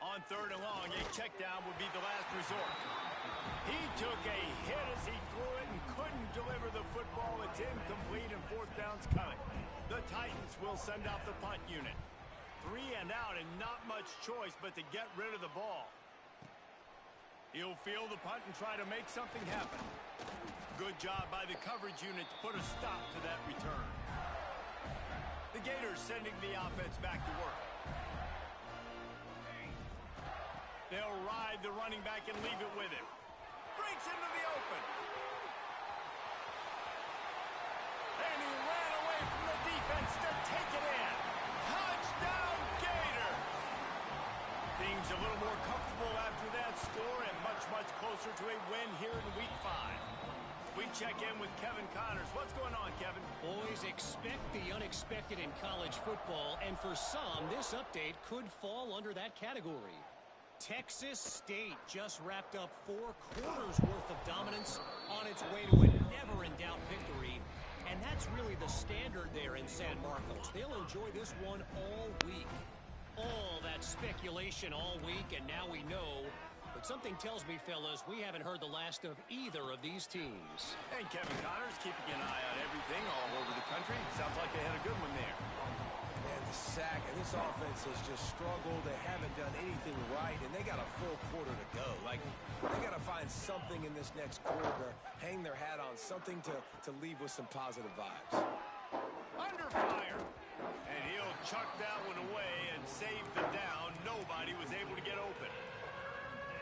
On 3rd and long, a check down would be the last resort. He took a hit as he threw it and couldn't deliver the football. It's incomplete and 4th down's coming. The Titans will send out the punt unit. 3 and out and not much choice but to get rid of the ball. He'll field the punt and try to make something happen. Good job by the coverage unit to put a stop to that return. The Gators sending the offense back to work. They'll ride the running back and leave it with him. Breaks into the open. And he ran away from the defense to take it in. Touchdown, Gator! Things a little more comfortable after that score and much, much closer to a win here in Week 5. We check in with Kevin Connors. What's going on, Kevin? Boys, expect the unexpected in college football, and for some, this update could fall under that category. Texas State just wrapped up 4 quarters worth of dominance on its way to a never-in-doubt victory. And that's really the standard there in San Marcos. They'll enjoy this one all week. All that speculation all week, and now we know. But something tells me, fellas, we haven't heard the last of either of these teams. And Kevin Connors keeping an eye on everything all over the country. Sounds like they had a good one there. And the sack, and this offense has just struggled. They haven't done anything right, and they got a full quarter to go. Like, they got to find something in this next quarter to hang their hat on, something to leave with some positive vibes. Under fire. And he'll chuck that one away and save the down. Nobody was able to get open.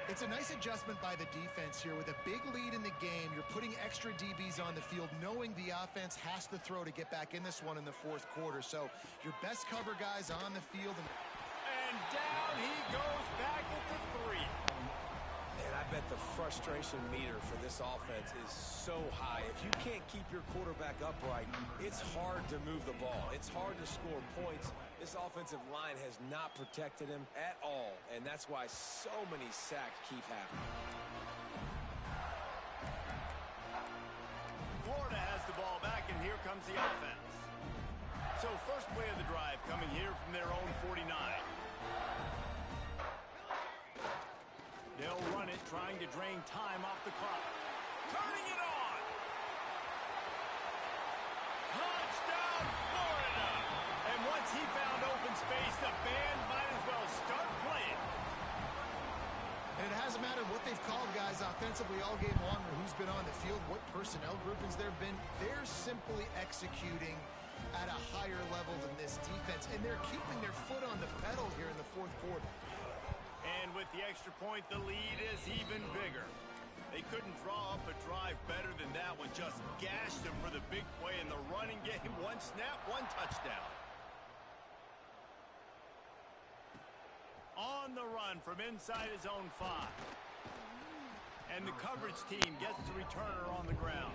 It's a nice adjustment by the defense here. With a big lead in the game, you're putting extra DBs on the field, knowing the offense has to throw to get back in this one in the 4th quarter. So your best cover guys on the field. And down he goes back at the 3. And I bet the frustration meter for this offense is so high. If you can't keep your quarterback upright, it's hard to move the ball. It's hard to score points. This offensive line has not protected him at all, and that's why so many sacks keep happening. Florida has the ball back, and here comes the offense. So first play of the drive coming here from their own 49. They'll run it, trying to drain time off the clock. Turning it on! Touchdown, Florida! And once he found open space, the band might as well start playing. And it hasn't mattered what they've called guys offensively all game long or who's been on the field, what personnel groupings there have been. They're simply executing at a higher level than this defense, and they're keeping their foot on the pedal here in the 4th quarter. And with the extra point, the lead is even bigger. They couldn't draw up a drive better than that one. Just gashed him for the big play in the running game. One snap, one touchdown. On the run from inside his own 5. And the coverage team gets the returner on the ground.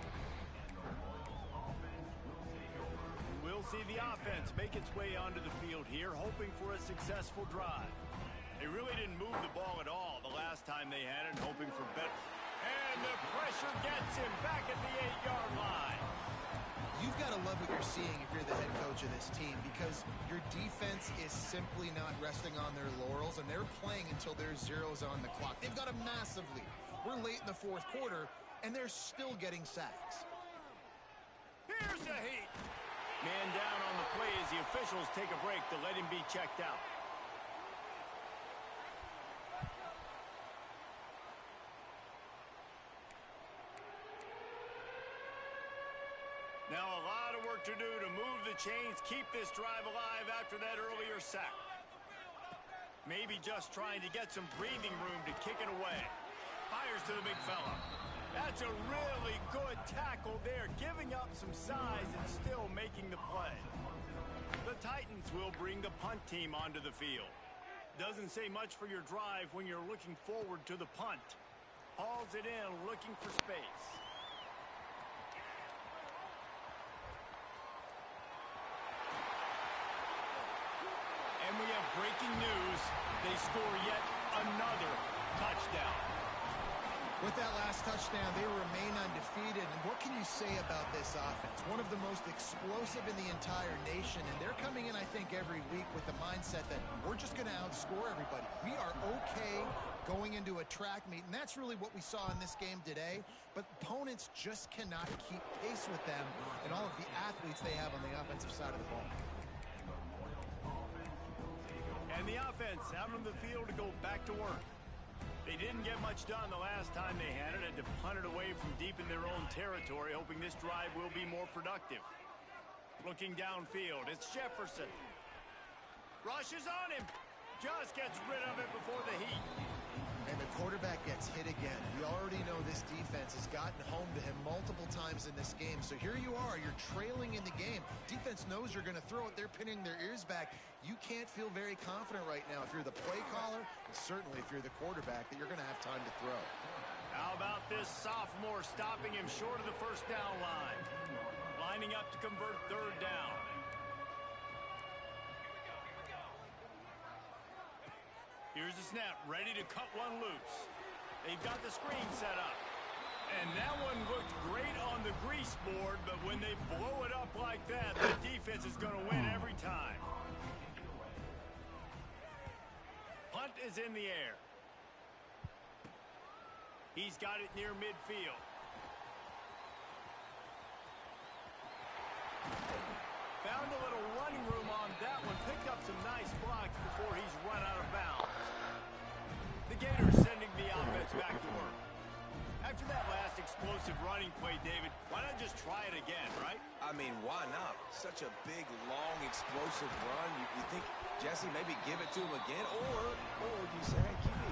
We'll see the offense make its way onto the field here, hoping for a successful drive. They really didn't move the ball at all the last time they had it, hoping for better. And the pressure gets him back at the 8-yard line. You've got to love what you're seeing if you're the head coach of this team, because your defense is simply not resting on their laurels, and they're playing until there's zeros on the clock. They've got a massive lead. We're late in the fourth quarter, and they're still getting sacks. Here's the heat. Man down on the play as the officials take a break to let him be checked out. Now a lot of work to do to move the chains, keep this drive alive after that earlier sack. Maybe just trying to get some breathing room to kick it away. Fires to the big fella. That's a really good tackle there, giving up some size and still making the play. The Titans will bring the punt team onto the field. Doesn't say much for your drive when you're looking forward to the punt. Hauls it in, looking for space. And we have breaking news. They score yet another touchdown. With that last touchdown, they remain undefeated. And what can you say about this offense? One of the most explosive in the entire nation. And they're coming in, I think, every week with the mindset that we're just going to outscore everybody. We are okay going into a track meet. And that's really what we saw in this game today. But opponents just cannot keep pace with them and all of the athletes they have on the offensive side of the ball. And the offense out on the field to go back to work. They didn't get much done the last time they had it, and to punt it away from deep in their own territory, hoping this drive will be more productive. Looking downfield, it's Jefferson. Rushes on him. Just gets rid of it before the heat. And the quarterback gets hit again. We already know this defense has gotten home to him multiple times in this game. So here you are, you're trailing in the game. Defense knows you're going to throw it. They're pinning their ears back. You can't feel very confident right now if you're the play caller, and certainly if you're the quarterback, that you're going to have time to throw. How about this sophomore stopping him short of the first down line? Lining up to convert third down. Here's the snap, ready to cut one loose. They've got the screen set up. And that one looked great on the grease board, but when they blow it up like that, the defense is going to win every time. Punt is in the air. He's got it near midfield. Found a little running room on that one. Picked up some nice blocks before he's run out of bounds. The Gators sending the offense back to work. After that last explosive running play, David, why not just try it again, right? I mean, why not? Such a big, long, explosive run. You think, Jesse, maybe give it to him again? Or would you say, hey, QB,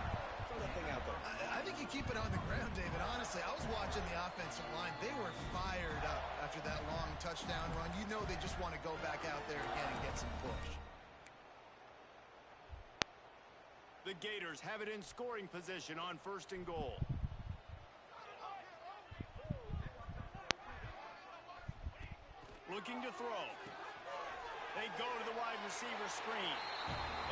throw that thing out there? I think you keep it on the ground, David. Honestly, I was watching the offensive line. They were fired up after that long touchdown run. You know they just want to go back out there again and get some push. The Gators have it in scoring position on 1st and goal. Looking to throw. They go to the wide receiver screen.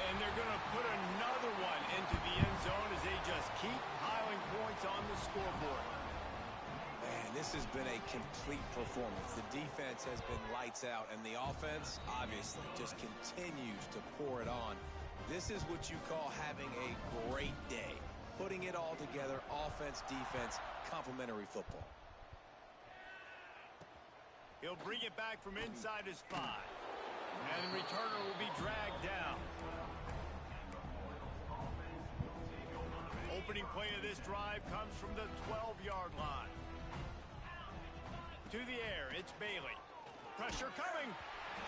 And they're going to put another one into the end zone as they just keep piling points on the scoreboard. Man, this has been a complete performance. The defense has been lights out, and the offense, obviously, just continues to pour it on. This is what you call having a great day. Putting it all together, offense, defense, complementary football. He'll bring it back from inside his 5. And the returner will be dragged down. Opening play of this drive comes from the 12-yard line. To the air, it's Bailey. Pressure coming.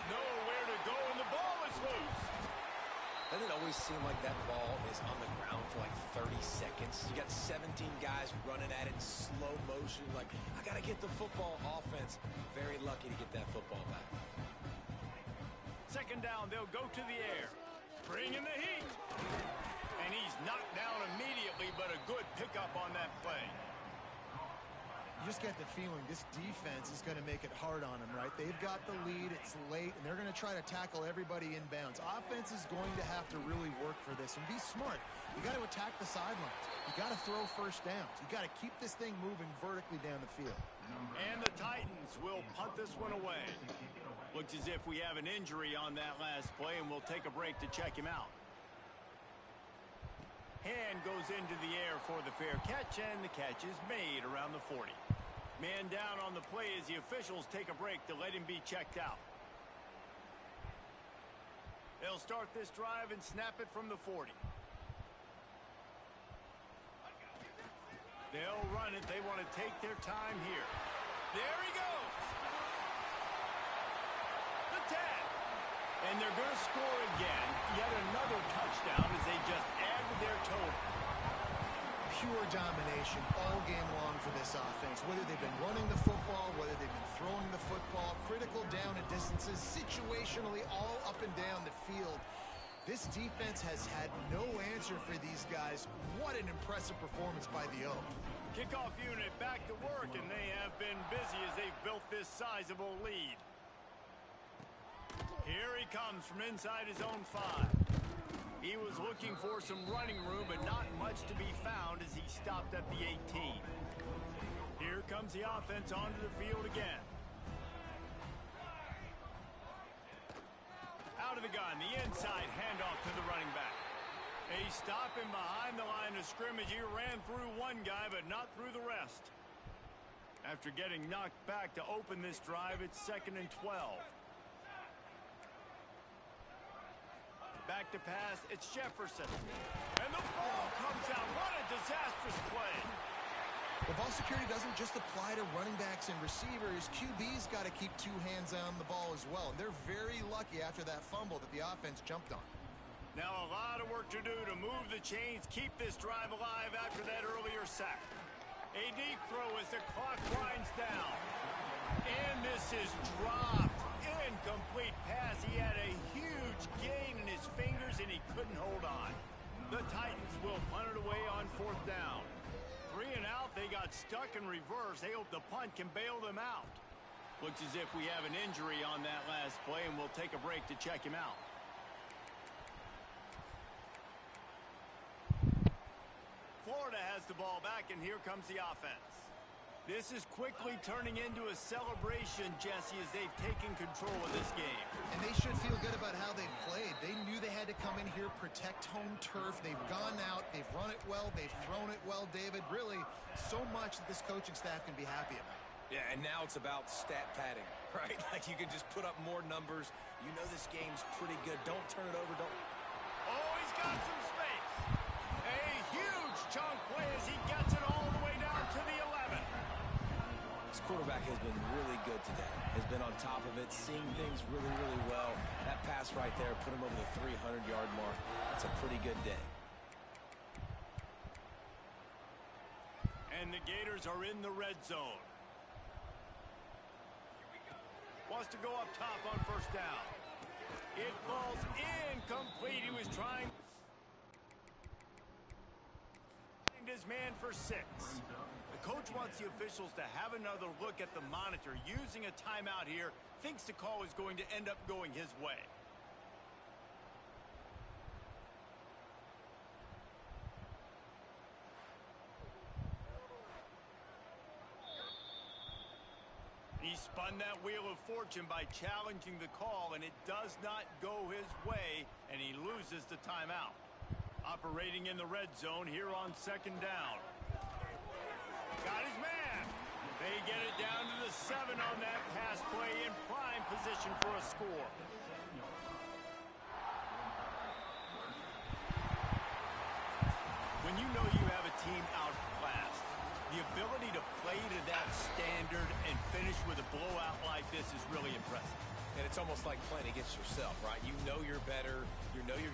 Nowhere to go, and the ball is loose. Doesn't it always seem like that ball is on the ground for like 30 seconds? You got 17 guys running at it in slow motion. Like, I got to get the football. Offense, very lucky to get that football back. Second down, they'll go to the air. Bring in the heat. And he's knocked down immediately, but a good pickup on that play. You just get the feeling this defense is going to make it hard on them, right? They've got the lead, it's late, and they're going to try to tackle everybody inbounds. Offense is going to have to really work for this and be smart. You got to attack the sidelines. You got to throw first downs. You got to keep this thing moving vertically down the field. And the Titans will punt this one away. Looks as if we have an injury on that last play, and we'll take a break to check him out. Hand goes into the air for the fair catch, and the catch is made around the 40. Man down on the play as the officials take a break to let him be checked out. They'll start this drive and snap it from the 40. They'll run it. They want to take their time here. There he goes. The 10. And they're going to score again. Yet another touchdown as they just add to their total. Pure domination all game long for this offense. Whether they've been running the football, whether they've been throwing the football, critical down and distances, situationally all up and down the field. This defense has had no answer for these guys. What an impressive performance by the O. Kickoff unit back to work, and they have been busy as they've built this sizable lead. Here he comes from inside his own 5. He was looking for some running room, but not much to be found as he stopped at the 18. Here comes the offense onto the field again. Out of the gun, the inside handoff to the running back. A stop him behind the line of scrimmage. He ran through one guy, but not through the rest. After getting knocked back to open this drive, it's 2nd and 12. Back to pass, it's Jefferson. And the ball comes out. What a disastrous play. The ball security doesn't just apply to running backs and receivers. QB's got to keep 2 hands on the ball as well. And they're very lucky after that fumble that the offense jumped on. Now a lot of work to do to move the chains, keep this drive alive after that earlier sack. A deep throw as the clock winds down. And this is dropped. Incomplete pass. He had a huge gain in his fingers, and he couldn't hold on. The Titans will punt it away on 4th down. 3 and out. They got stuck in reverse. They hope the punt can bail them out. Looks as if we have an injury on that last play, and we'll take a break to check him out. Florida has the ball back, and here comes the offense. This is quickly turning into a celebration, Jesse, as they've taken control of this game. And they should feel good about how they've played. They knew they had to come in here, protect home turf. They've gone out, they've run it well, they've thrown it well, David. Really, so much that this coaching staff can be happy about. Yeah, and now it's about stat padding, right? Like you can just put up more numbers. You know this game's pretty good. Don't turn it over. Don't. Oh, he's got some space. A huge chunk play as he gets it all the way down to the 11. This quarterback has been really good today. Has been on top of it, seeing things really, really well. That pass right there put him over the 300-yard mark. That's a pretty good day. And the Gators are in the red zone. Wants to go up top on 1st down. It falls incomplete. He was trying his man for 6. The coach wants the officials to have another look at the monitor. Using a timeout here, thinks the call is going to end up going his way. He spun that wheel of fortune by challenging the call, and it does not go his way, and he loses the timeout. Operating in the red zone here on 2nd down. Got his man. They get it down to the 7 on that pass play, in prime position for a score. When you know you have a team outclassed, the ability to play to that standard and finish with a blowout like this is really impressive. And it's almost like playing against yourself, right? You know you're better. You know you're